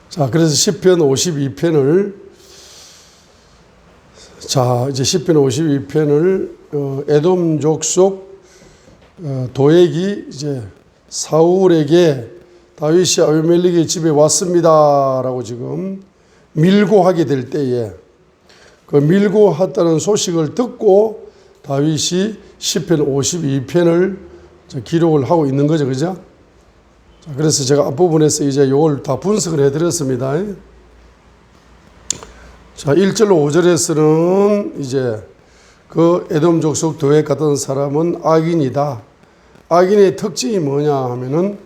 자, 그래서 시편 52편을 이제 시편 52편을 에돔 족속 도액이 이제 사울에게 다윗이 아비멜렉의 집에 왔습니다라고 지금 밀고 하게 될 때에 그 밀고 했다는 소식을 듣고 다윗이 시편 52편을 기록을 하고 있는 거죠. 그죠? 자, 그래서 제가 앞부분에서 이제 이걸 다 분석을 해드렸습니다. 자, 1절로 5절에서는 이제 그 에돔 족속 도액 같은 사람은 악인이다. 악인의 특징이 뭐냐 하면은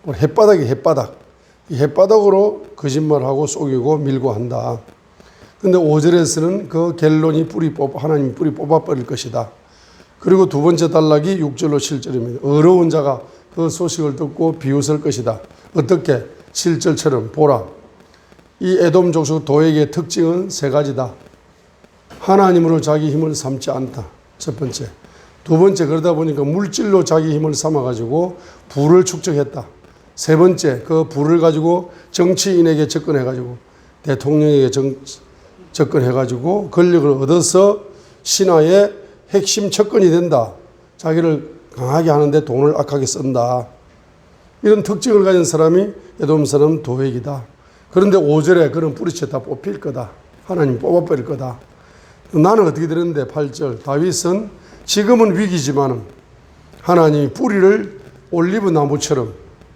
햇바닥이 햇바닥. 이 햇바닥으로 거짓말하고 속이고 밀고 한다. 근데 5절에서는 그 갤론이 하나님 뿌리 뽑아버릴 것이다. 그리고 두 번째 단락이 6절로 7절입니다. 어려운 자가 그 소식을 듣고 비웃을 것이다. 어떻게? 7절처럼 보라. 이 에돔 족속 도액의 특징은 세 가지다. 하나님으로 자기 힘을 삼지 않다. 첫 번째. 두 번째, 그러다 보니까 물질로 자기 힘을 삼아가지고 부를 축적했다. 세 번째, 그 부를 가지고 정치인에게 접근해가지고 대통령에게 접근해가지고 권력을 얻어서 신하의 핵심 척근이 된다. 자기를 강하게 하는데 돈을 악하게 쓴다. 이런 특징을 가진 사람이 에돔 사람 도액이다. 그런데 5절에 그런 뿌리채 다 뽑힐 거다. 하나님 뽑아버릴 거다. 나는 어떻게 들었는데 8절 다윗은 지금은 위기지만 하나님이 뿌리를 올리브 나무처럼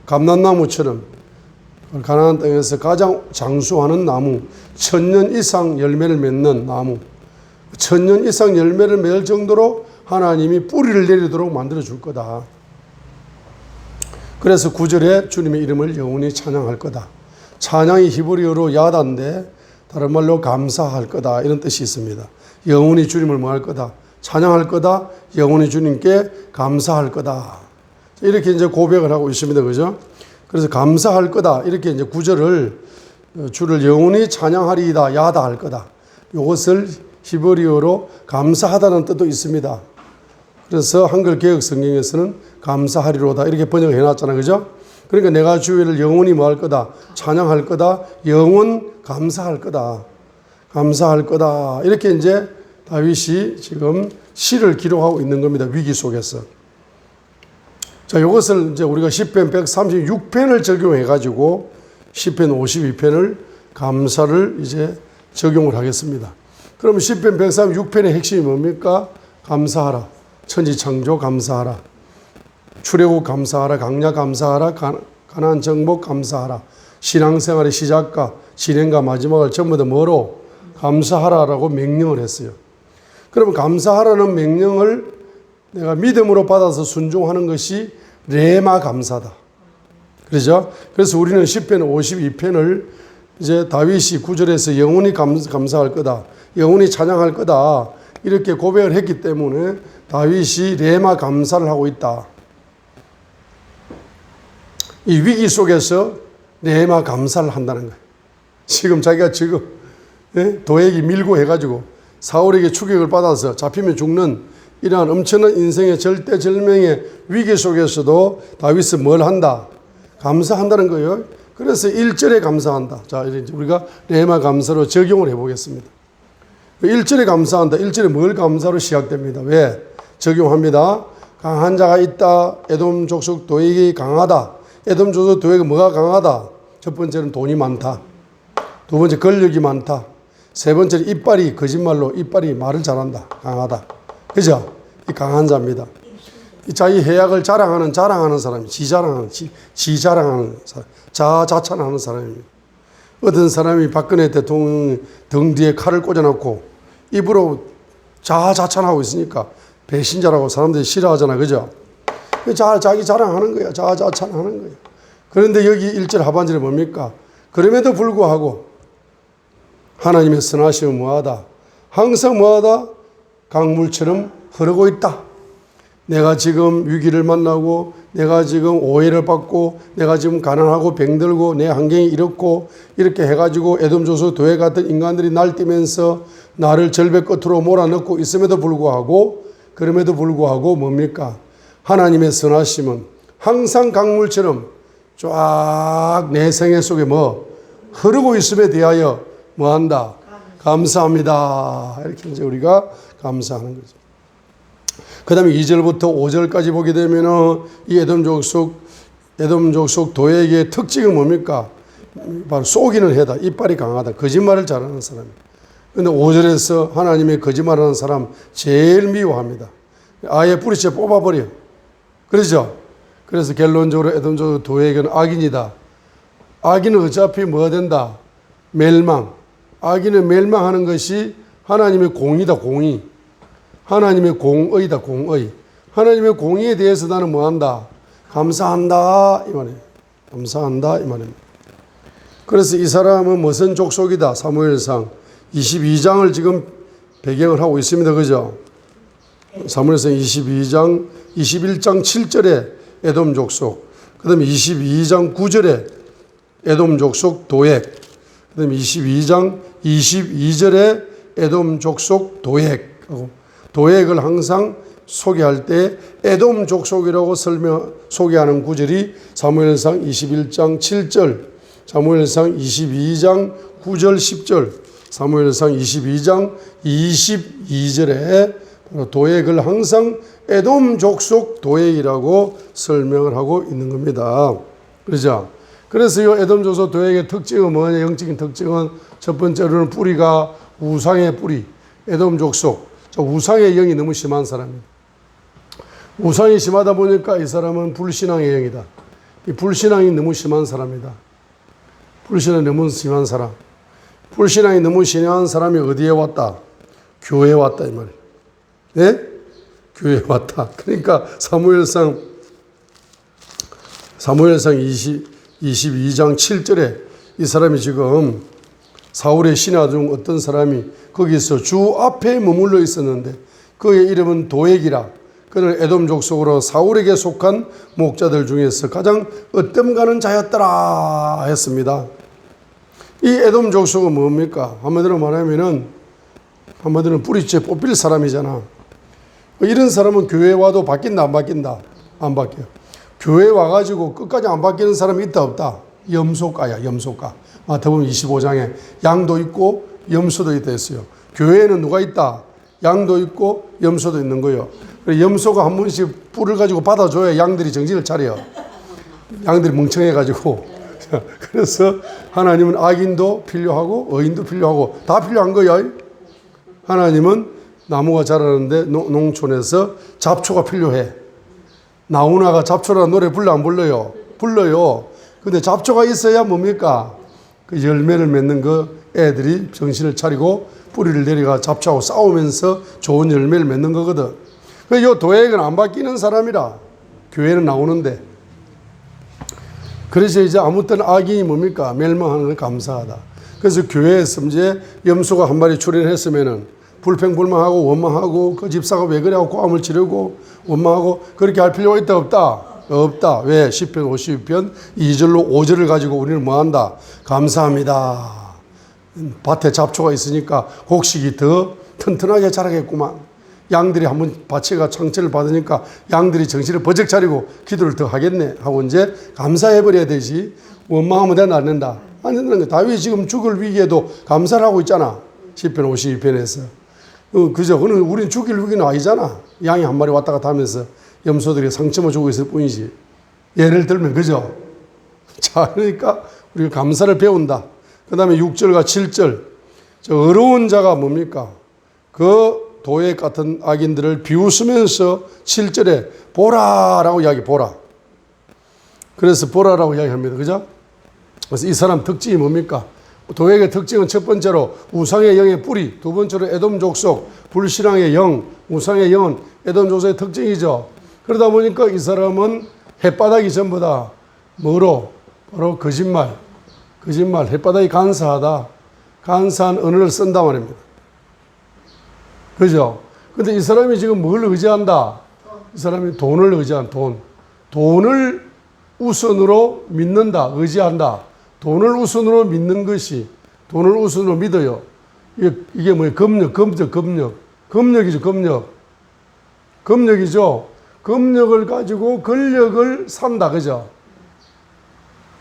감람나무처럼 가나안 땅에서 가장 장수하는 나무 1000년 이상 열매를 맺는 나무 1000년 이상 열매를 맺을 정도로 하나님이 뿌리를 내리도록 만들어 줄 거다. 그래서 9절에 주님의 이름을 영원히 찬양할 거다. 찬양이 히브리어로 야다인데 다른 말로 감사할 거다 이런 뜻이 있습니다. 영원히 주님을 뭐 할 거다? 찬양할 거다. 영원히 주님께 감사할 거다. 이렇게 이제 고백을 하고 있습니다. 그죠? 그래서 감사할 거다. 이렇게 이제 9절을 주를 영원히 찬양하리이다. 야다 할 거다. 이것을 히브리어로 감사하다는 뜻도 있습니다. 그래서 한글 개역 성경에서는 감사하리로다 이렇게 번역을 해놨잖아요. 그죠? 그러니까 내가 주를 영원히 뭐 할 거다? 찬양할 거다. 영원 감사할 거다. 감사할 거다. 이렇게 이제 다윗이 지금 시를 기록하고 있는 겁니다. 위기 속에서. 자, 이것을 이제 우리가 시편 136편을 적용해 가지고 시편 52편을 감사를 이제 적용을 하겠습니다. 그럼 시편 136편의 핵심이 뭡니까? 감사하라. 천지창조 감사하라. 출애굽 감사하라. 강야 감사하라. 가나안 정복 감사하라. 신앙생활의 시작과 진행과 마지막을 전부 다 뭐로? 감사하라라고 명령을 했어요. 그러면 감사하라는 명령을 내가 믿음으로 받아서 순종하는 것이 레마 감사다. 그렇죠? 그래서 우리는 시편 52편을 이제 다윗이 9절에서 영원히 감사할 거다. 영원히 찬양할 거다. 이렇게 고백을 했기 때문에 다윗이 레마 감사를 하고 있다. 이 위기 속에서 레마 감사를 한다는 거예요. 지금 자기가 도액이 밀고 해가지고 사울에게 추격을 받아서 잡히면 죽는 이러한 엄청난 인생의 절대절명의 위기 속에서도 다윗은 뭘 한다? 감사한다는 거예요. 그래서 1절에 감사한다. 자, 이제 우리가 레마 감사로 적용을 해보겠습니다. 1절에 감사한다. 1절에 뭘 감사로 시작됩니다. 왜? 적용합니다. 강한 자가 있다. 에돔 족속 도액이 강하다. 에돔 족속 도액이 뭐가 강하다? 첫 번째는 돈이 많다. 두 번째 권력이 많다. 세 번째는 이빨이 거짓말로 이빨이 말을 잘한다. 강하다. 그죠? 이 강한 자입니다. 자기 해약을 자랑하는 사람이 지 자랑하는 사람, 자자찬하는 사람입니다. 어떤 사람이 박근혜 대통령 등 뒤에 칼을 꽂아놓고 입으로 자자찬하고 있으니까 배신자라고 사람들이 싫어하잖아. 그죠? 자기 자랑하는 거야. 자자찬하는 거야. 그런데 여기 1절 하반절에 뭡니까? 그럼에도 불구하고 하나님의 선하심은 뭐하다? 항상 뭐하다? 강물처럼 흐르고 있다. 내가 지금 위기를 만나고 내가 지금 오해를 받고 내가 지금 가난하고 병들고 내 환경이 이렇고 이렇게 해가지고 에돔 족속 도액 같은 인간들이 날뛰면서 나를 절벽 끝으로 몰아넣고 있음에도 불구하고 그럼에도 불구하고 뭡니까? 하나님의 선하심은 항상 강물처럼 쫙 내 생애 속에 흐르고 있음에 대하여 뭐한다? 감사합니다. 이렇게 이제 우리가 감사하는 거죠. 그 다음에 2절부터 5절까지 보게 되면은 이 에돔 족속 도액의 특징은 뭡니까? 바로 속이는 해다. 이빨이 강하다. 거짓말을 잘하는 사람이에요. 근데 5절에서 하나님의 거짓말하는 사람 제일 미워합니다. 아예 뿌리째 뽑아버려. 그렇죠? 그래서 결론적으로 에돔족 도액은 악인이다. 악인은 어차피 뭐가 된다? 멸망. 악인은 멸망하는 것이 하나님의 공의다. 공의. 하나님의 공의다. 공의. 하나님의 공의에 대해서 나는 뭐한다? 감사한다 이 말이에요. 감사한다 이 말입니다. 그래서 이 사람은 무슨 족속이다? 사무엘상 22장을 지금 배경을 하고 있습니다. 그죠? 사무엘상 22장 21장 7절에 에돔 족속, 그 다음에 22장 9절에 에돔 족속 도액, 그 다음에 22장 22절에 에돔 족속 도액하고, 도액을 항상 소개할 때 에돔 족속이라고 소개하는 구절이 사무엘상 21장 7절, 사무엘상 22장 9절 10절, 사무엘상 22장 22절에 도액을 항상 에돔 족속 도액이라고 설명을 하고 있는 겁니다. 그렇죠? 그래서 이 에돔 족속 도액의 특징은 뭐냐? 영적인 특징은 첫 번째로는 뿌리가 우상의 뿌리, 에돔 족속. 우상의 영이 너무 심한 사람입니다. 우상이 심하다 보니까 이 사람은 불신앙의 영이다. 이 불신앙이 너무 심한 사람이다. 불신앙이 너무 심한 사람. 불신앙이 너무 심한 사람이 어디에 왔다? 교회에 왔다 이 말이에요. 네? 교회에 왔다. 그러니까 사무엘상 22장 7절에 이 사람이 지금 사울의 신하 중 어떤 사람이 거기서 주 앞에 머물러 있었는데 그의 이름은 도액이라. 그는 에돔 족속으로 사울에게 속한 목자들 중에서 가장 어뜸 가는 자였더라 했습니다. 이 에돔 족속은 뭡니까? 한마디로 말하면은 뿌리째 뽑힐 사람이잖아. 이런 사람은 교회에 와도 바뀐다 안 바뀐다? 안 바뀌어. 교회에 와가지고 끝까지 안 바뀌는 사람이 있다 없다? 염소가야 염소가. 마태복음 25장에 양도 있고 염소도 있다 했어요. 교회에는 누가 있다? 양도 있고 염소도 있는 거예요. 염소가 한 번씩 뿔을 가지고 받아줘야 양들이 정신을 차려. 양들이 멍청해가지고. 그래서 하나님은 악인도 필요하고 어인도 필요하고 다 필요한 거예요. 하나님은 나무가 자라는데 농촌에서 잡초가 필요해. 나훈아가 잡초라는 노래 불러 안 불러요? 불러요. 근데 잡초가 있어야 뭡니까? 그 열매를 맺는 그 애들이 정신을 차리고 뿌리를 내려가 잡초하고 싸우면서 좋은 열매를 맺는 거거든. 이 도액은 안 바뀌는 사람이라 교회는 나오는데. 그래서 이제 아무 때나 악인이 뭡니까? 멸망하는 걸 감사하다. 그래서 교회에서 이제 염소가 한 마리 출연했으면은 불평불만하고 원망하고 그 집사가 왜 그래 하고 고함을 지르고 원망하고 그렇게 할 필요가 있다 없다? 없다. 왜? 10편 52편 2절로 5절을 가지고 우리는 뭐한다? 감사합니다. 밭에 잡초가 있으니까 곡식이 더 튼튼하게 자라겠구만. 양들이 한번 밭에가 창체를 받으니까 양들이 정신을 버쩍 차리고 기도를 더 하겠네 하고 이제 감사해버려야 되지. 원망하면 되나 안 된다? 안 된다는 거야. 다윗이 지금 죽을 위기에도 감사를 하고 있잖아. 10편 52편에서. 그죠? 그는 우린 죽일 위기는 아니잖아. 양이 한 마리 왔다 갔다 하면서 염소들이 상처만 주고 있을 뿐이지. 예를 들면, 그죠? 자, 그러니까 우리가 감사를 배운다. 그 다음에 6절과 7절. 저 어려운 자가 뭡니까? 그 도액 같은 악인들을 비웃으면서 7절에 보라라고 이야기, 보라. 그래서 보라라고 이야기합니다. 그죠? 그래서 이 사람 특징이 뭡니까? 도액의 특징은 첫 번째로 우상의 영의 뿌리, 두 번째로 에돔 족속, 불신앙의 영, 우상의 영은 에돔 족속의 특징이죠. 그러다 보니까 이 사람은 햇바닥이 전부 다 뭐로? 바로 거짓말, 햇바닥이 간사하다. 간사한 언어를 쓴다 말입니다. 그죠? 근데 이 사람이 지금 뭘 의지한다? 이 사람이 돈을 의지한 돈을 우선으로 믿는다, 의지한다. 돈을 우선으로 믿는 것이, 돈을 우선으로 믿어요. 이게 뭐예요? 검력이죠. 검력을 가지고 권력을 산다. 그죠?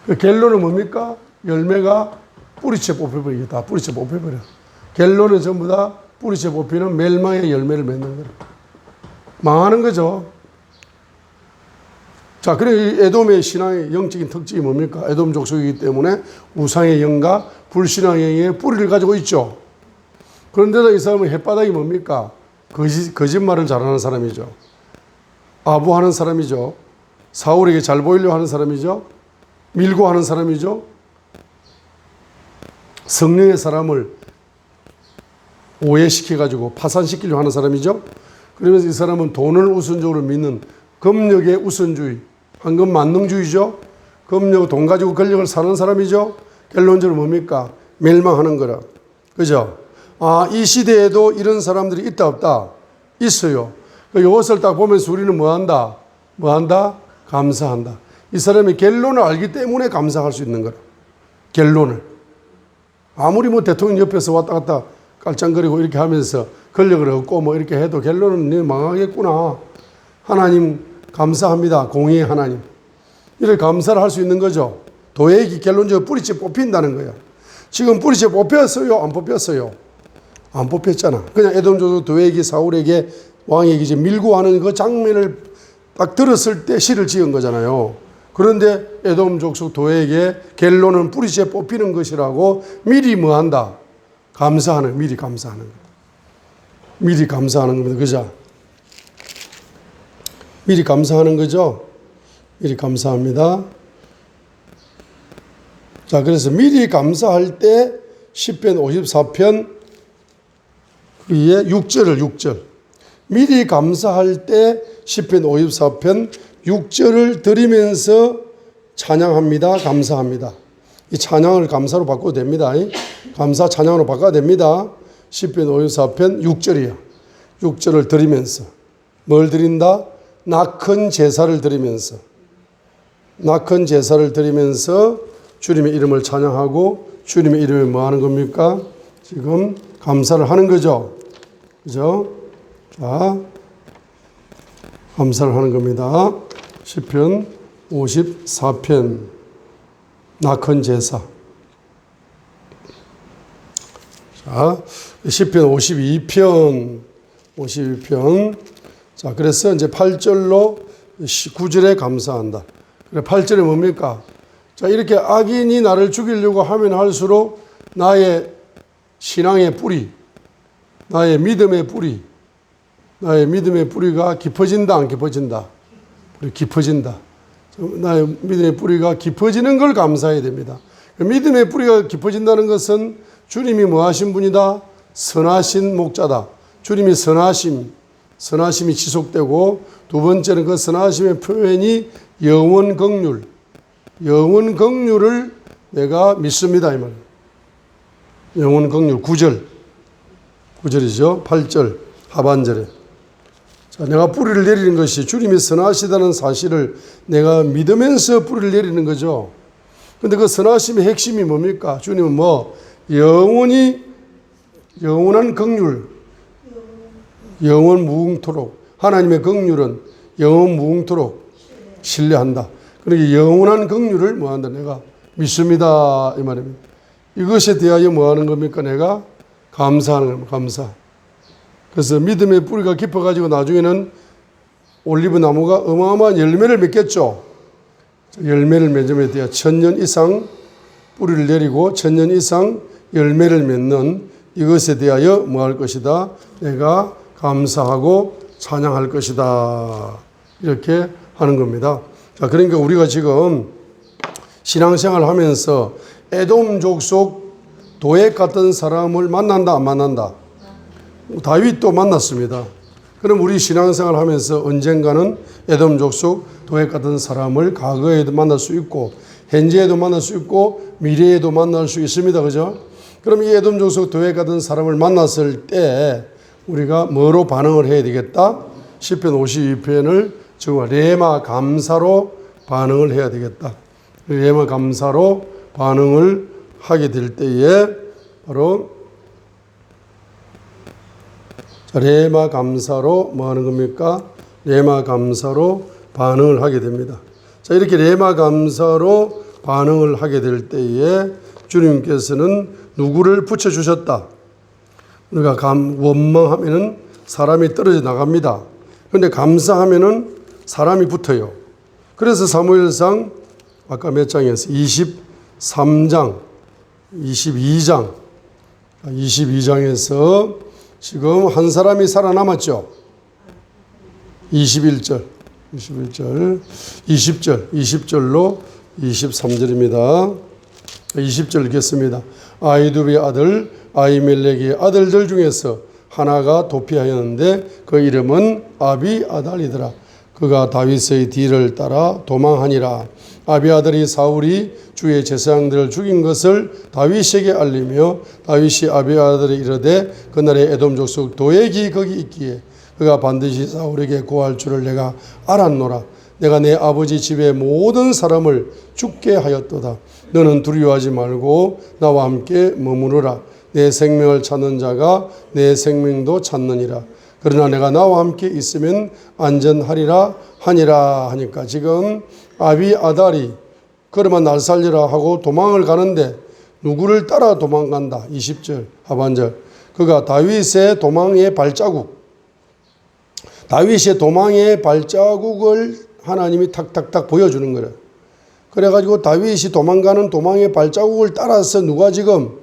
그 결론은 뭡니까? 열매가 뿌리채 뽑혀버리겠다. 뿌리채 뽑혀버려. 결론은 전부 다 뿌리채 뽑히는 멸망의 열매를 맺는 거예요. 망하는 거죠. 자, 그래 에돔의 신앙의 영적인 특징이 뭡니까? 에돔 족속이기 때문에 우상의 영과 불신앙의 영의 뿌리를 가지고 있죠. 그런데도 이 사람은 햇바닥이 뭡니까? 거짓말을 잘하는 사람이죠. 아부하는 사람이죠. 사울에게 잘 보이려고 하는 사람이죠. 밀고 하는 사람이죠. 성령의 사람을 오해시켜가지고 파산시키려고 하는 사람이죠. 그러면서 이 사람은 돈을 우선적으로 믿는 금력의 우선주의, 황금 만능주의죠. 금력, 돈 가지고 권력을 사는 사람이죠. 결론적으로 뭡니까? 멸망하는 거라. 그죠? 아, 이 시대에도 이런 사람들이 있다 없다? 있어요. 이것을 딱 보면서 우리는 뭐 한다? 뭐 한다? 감사한다. 이 사람이 결론을 알기 때문에 감사할 수 있는 거라. 결론을. 아무리 뭐 대통령 옆에서 왔다 갔다 깔짱거리고 이렇게 하면서 권력을 얻고 뭐 이렇게 해도 결론은 내 망하겠구나. 하나님 감사합니다. 공의의 하나님. 이를 감사를 할 수 있는 거죠. 도액이 결론적으로 뿌리째 뽑힌다는 거야. 지금 뿌리째 뽑혔어요? 안 뽑혔어요? 안 뽑혔잖아. 그냥 에돔 족속 도액이 사울에게 왕에게 이제 밀고 하는 그 장면을 딱 들었을 때 시를 지은 거잖아요. 그런데 에돔 족속 도액의 결론은 뿌리째 뽑히는 것이라고 미리 뭐 한다? 감사하는, 미리 감사하는 거. 미리 감사하는 겁니다. 그죠? 미리 감사하는 거죠? 미리 감사합니다. 자, 그래서 미리 감사할 때 10편 54편 위에 6절. 미리 감사할 때 10편 54편 6절을 드리면서 찬양합니다. 감사합니다. 이 찬양을 감사로 바꿔도 됩니다. 감사 찬양으로 바꿔도 됩니다. 10편 54편 6절이요. 6절을 드리면서 뭘 드린다? 낙헌 제사를 드리면서 주님의 이름을 찬양하고 주님의 이름에 뭐 하는 겁니까? 지금 감사를 하는 거죠. 그죠? 자, 감사를 하는 겁니다. 시편 54편 낙헌 제사. 자, 시편 52편. 자, 그래서 이제 8절로 9절에 감사한다. 그래, 8절에 뭡니까? 자, 이렇게 악인이 나를 죽이려고 하면 할수록 나의 신앙의 뿌리, 나의 믿음의 뿌리가 깊어진다, 안 깊어진다? 깊어진다. 나의 믿음의 뿌리가 깊어지는 걸 감사해야 됩니다. 믿음의 뿌리가 깊어진다는 것은 주님이 뭐 하신 분이다? 선하신 목자다. 주님이 선하심이 지속되고, 두 번째는 그 선하심의 표현이 영원 긍휼을 내가 믿습니다. 이 말이에요. 영원 긍휼 9절이죠. 8절 하반절에. 자, 내가 뿌리를 내리는 것이 주님이 선하시다는 사실을 내가 믿으면서 뿌리를 내리는 거죠. 근데 그 선하심의 핵심이 뭡니까? 주님은 뭐 영원한 긍휼, 영원 무궁토록, 하나님의 긍휼은 영원 무궁토록 신뢰한다. 그러니까 영원한 긍휼을 뭐 한다? 내가 믿습니다. 이 말입니다. 이것에 대하여 뭐 하는 겁니까? 내가 감사하는 겁니다. 감사. 그래서 믿음의 뿌리가 깊어가지고 나중에는 올리브 나무가 어마어마한 열매를 맺겠죠. 열매를 맺음에 대해 1000년 이상 뿌리를 내리고 1000년 이상 열매를 맺는 이것에 대하여 뭐 할 것이다? 내가 감사하고 찬양할 것이다. 이렇게 하는 겁니다. 자, 그러니까 우리가 지금 신앙생활 하면서 에돔 족속 도액 같은 사람을 만난다, 안 만난다? 다윗도 만났습니다. 그럼 우리 신앙생활 하면서 언젠가는 에돔 족속 도액 같은 사람을 과거에도 만날 수 있고, 현재에도 만날 수 있고, 미래에도 만날 수 있습니다. 그죠? 그럼 이 에돔 족속 도액 같은 사람을 만났을 때 우리가 뭐로 반응을 해야 되겠다? 시편 52편을 정말 레마 감사로 반응을 해야 되겠다. 레마 감사로 반응을 하게 될 때에 바로 레마 감사로 뭐 하는 겁니까? 레마 감사로 반응을 하게 됩니다. 자, 이렇게 레마 감사로 반응을 하게 될 때에 주님께서는 누구를 붙여주셨다. 우리가 원망하면은 사람이 떨어져 나갑니다. 그런데 감사하면은 사람이 붙어요. 그래서 사무엘상 아까 몇 장이었어요? 23장, 22장에서 지금 한 사람이 살아남았죠. 21절, 20절로 23절입니다. 20절 읽겠습니다. 아이두비 아들 아히멜렉의 아들들 중에서 하나가 도피하였는데 그 이름은 아비아달이더라. 그가 다윗의 뒤를 따라 도망하니라. 아비아달이 사울이 주의 제사장들을 죽인 것을 다윗에게 알리며 다윗이 아비아달에 이르되 그날에 에돔 족속 도액이 거기 있기에 그가 반드시 사울에게 고할 줄을 내가 알았노라. 내가 내 아버지 집의 모든 사람을 죽게 하였도다. 너는 두려워하지 말고 나와 함께 머무르라. 내 생명을 찾는 자가 내 생명도 찾느니라. 그러나 내가 나와 함께 있으면 안전하리라 하니라 하니까 지금 아비아달이 그러면 날 살리라 하고 도망을 가는데 누구를 따라 도망간다. 20절 하반절. 그가 다윗의 도망의 발자국을 하나님이 탁탁탁 보여주는 거예요. 그래가지고 다윗이 도망가는 도망의 발자국을 따라서 누가 지금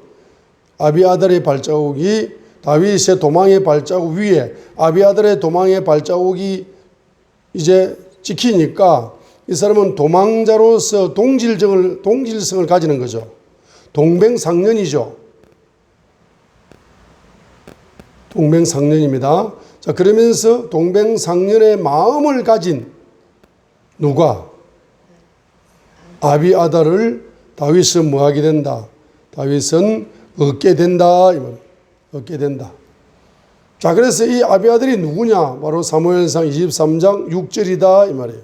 아비아달의 발자국이 다윗의 도망의 발자국 위에 아비아달의 도망의 발자국이 이제 찍히니까 이 사람은 도망자로서 동질성을 가지는 거죠. 동병상련이죠. 동병상련입니다. 자, 그러면서 동병상련의 마음을 가진 누가? 아비아달을 다윗은 뭐하게 된다? 다윗은 얻게 된다. 얻게 된다. 자, 그래서 이 아비아달이 누구냐? 바로 사무엘상 23장 6절이다. 이 말이에요.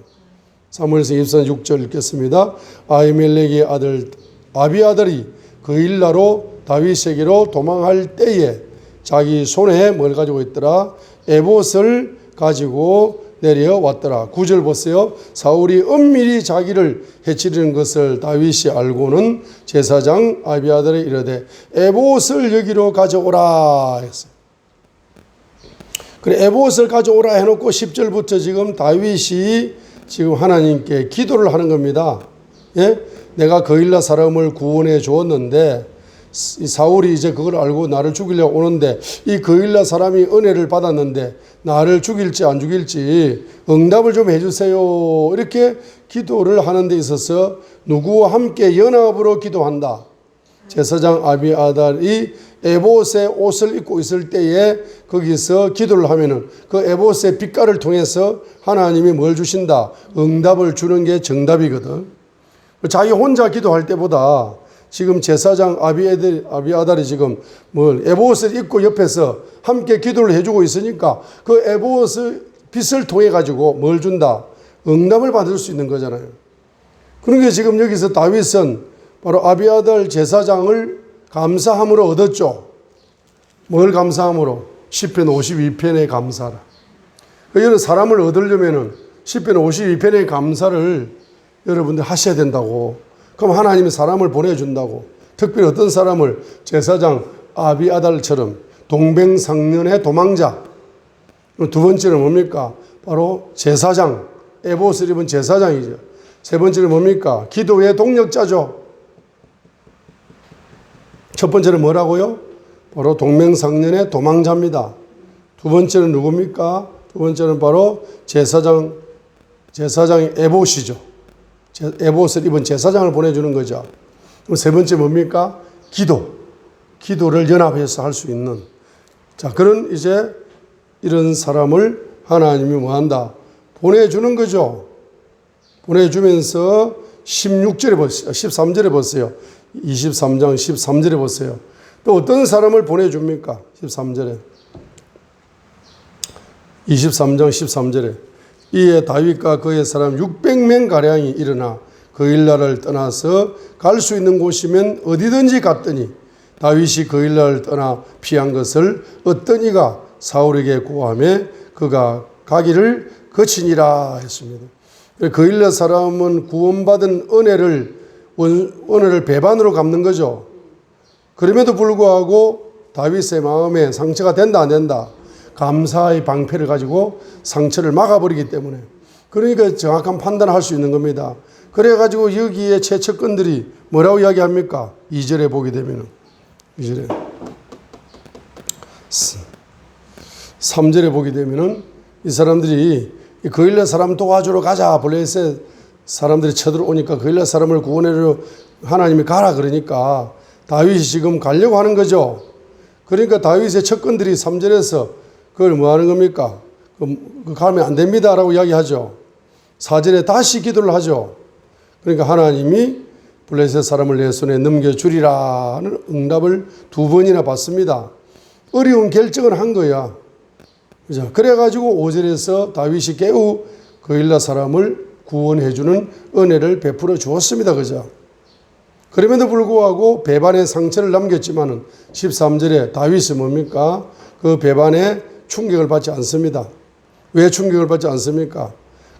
사무엘상 23장 6절 읽겠습니다. 아히멜렉의 아들 아비아달이 그 일나로 다윗에게로 도망할 때에 자기 손에 뭘 가지고 있더라? 에봇을 가지고 내려왔더라. 9절 보세요. 사울이 은밀히 자기를 해치려는 것을 다윗이 알고는 제사장 아비아달에 이르되 에봇을 여기로 가져오라 했어요. 그래, 에봇을 가져오라 해놓고 10절부터 지금 다윗이 지금 하나님께 기도를 하는 겁니다. 예? 내가 거일라 사람을 구원해 주었는데 사울이 이제 그걸 알고 나를 죽이려고 오는데 이 거일라 사람이 은혜를 받았는데 나를 죽일지 안 죽일지 응답을 좀 해주세요. 이렇게 기도를 하는 데 있어서 누구와 함께 연합으로 기도한다. 제사장 아비아달이 에봇의 옷을 입고 있을 때에 거기서 기도를 하면은 그 에봇의 빛깔을 통해서 하나님이 뭘 주신다? 응답을 주는 게 정답이거든. 자기 혼자 기도할 때보다 지금 제사장 아비아달이 지금 에봇을 입고 옆에서 함께 기도를 해주고 있으니까 그 에봇의 빛을 통해 가지고 뭘 준다? 응답을 받을 수 있는 거잖아요. 그러니까 지금 여기서 다윗은 바로 아비아달 제사장을 감사함으로 얻었죠. 뭘 감사함으로? 시편 52편의 감사라. 여러분 사람을 얻으려면은 시편 52편의 감사를 여러분들 하셔야 된다고. 그럼 하나님이 사람을 보내준다고. 특별히 어떤 사람을 제사장 아비아달처럼 동병상련의 도망자. 두 번째는 뭡니까? 바로 제사장. 에봇을 입은 제사장이죠. 세 번째는 뭡니까? 기도의 동력자죠. 첫 번째는 뭐라고요? 바로 동병상련의 도망자입니다. 두 번째는 누굽니까? 두 번째는 바로 제사장의 에봇이죠. 에봇을 입은 제사장을 보내주는 거죠. 그럼 세 번째 뭡니까? 기도를 연합해서 할 수 있는. 자, 그런 이제 이런 사람을 하나님이 뭐한다? 보내주는 거죠. 보내주면서 16절에 보세요. 13절에 보세요. 23장 13절에 보세요. 또 어떤 사람을 보내줍니까? 13절에. 23장 13절에. 이에 다윗과 그의 사람 600명가량이 일어나 그 일나라를 떠나서 갈 수 있는 곳이면 어디든지 갔더니 다윗이 그 일나라를 떠나 피한 것을 어떤 이가 사울에게 고하며 그가 가기를 거치니라 했습니다. 그 일나 사람은 구원받은 은혜를 배반으로 갚는 거죠. 그럼에도 불구하고 다윗의 마음에 상처가 된다 안 된다. 감사의 방패를 가지고 상처를 막아버리기 때문에. 그러니까 정확한 판단을 할 수 있는 겁니다. 그래가지고 여기에 최측근들이 뭐라고 이야기합니까? 2절에 보게 되면은 2절에 3절에 보게 되면은 이 사람들이 그일렛 사람 도와주러 가자. 블레셋 사람들이 쳐들어오니까 그일렛 사람을 구원하려 하나님이 가라 그러니까 다윗이 지금 가려고 하는 거죠. 그러니까 다윗의 측근들이 3절에서 그걸 뭐 하는 겁니까? 가면 안 됩니다 라고 이야기하죠. 4절에 다시 기도를 하죠. 그러니까 하나님이 블레셋 사람을 내 손에 넘겨주리라는 응답을 2번이나 받습니다. 어려운 결정을 한 거야. 그죠? 그래가지고 5절에서 다윗이 깨우 그일라 사람을 구원해주는 은혜를 베풀어 주었습니다. 그죠? 그럼에도 불구하고 배반의 상처를 남겼지만은 13절에 다윗이 뭡니까? 그 배반에 충격을 받지 않습니다. 왜 충격을 받지 않습니까?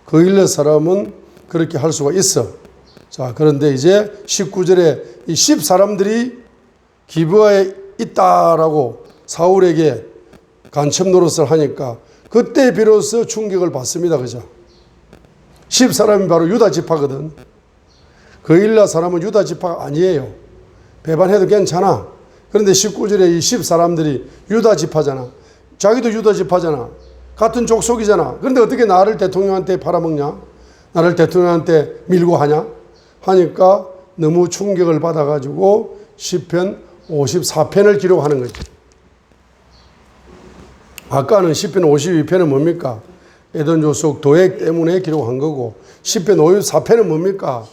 그일라 사람은 그렇게 할 수가 있어. 자, 그런데 이제 19절에 이 10사람들이 기브아에 있다라고 사울에게 간첩 노릇을 하니까 그때 비로소 충격을 받습니다. 그죠? 10사람이 바로 유다 지파거든. 그일라 사람은 유다 지파가 아니에요. 배반해도 괜찮아. 그런데 19절에 이 10사람들이 유다 지파잖아. 자기도 유다 지파잖아. 같은 족속이잖아. 그런데 어떻게 나를 대통령한테 팔아먹냐? 나를 대통령한테 밀고 하냐? 하니까 너무 충격을 받아가지고 시편 54편을 기록하는 거죠. 아까는 시편 52편은 뭡니까? 에돔 족속 도액 때문에 기록한 거고 시편 54편은 뭡니까?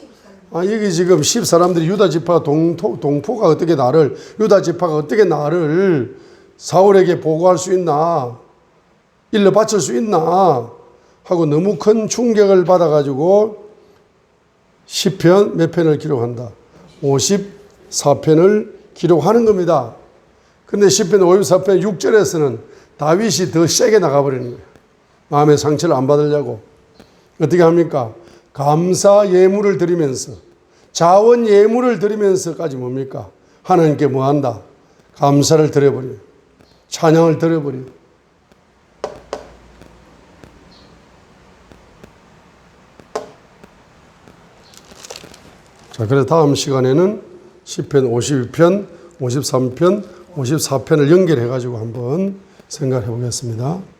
여기 지금 10사람들이 유다 지파 동포가 어떻게 나를 유다 지파가 어떻게 나를 사울에게 보고할 수 있나? 일러 바칠 수 있나? 하고 너무 큰 충격을 받아가지고 시편 몇 편을 기록한다? 54편을 기록하는 겁니다. 근데 시편 54편 6절에서는 다윗이 더 세게 나가버리는 거예요. 마음의 상처를 안 받으려고. 어떻게 합니까? 감사 예물을 드리면서 자원 예물을 드리면서까지 뭡니까? 하나님께 뭐 한다? 감사를 드려버려요. 찬양을 드려버려요. 자, 그래서 다음 시간에는 시편 52편, 53편, 54편을 연결해 가지고 한번 생각해 보겠습니다.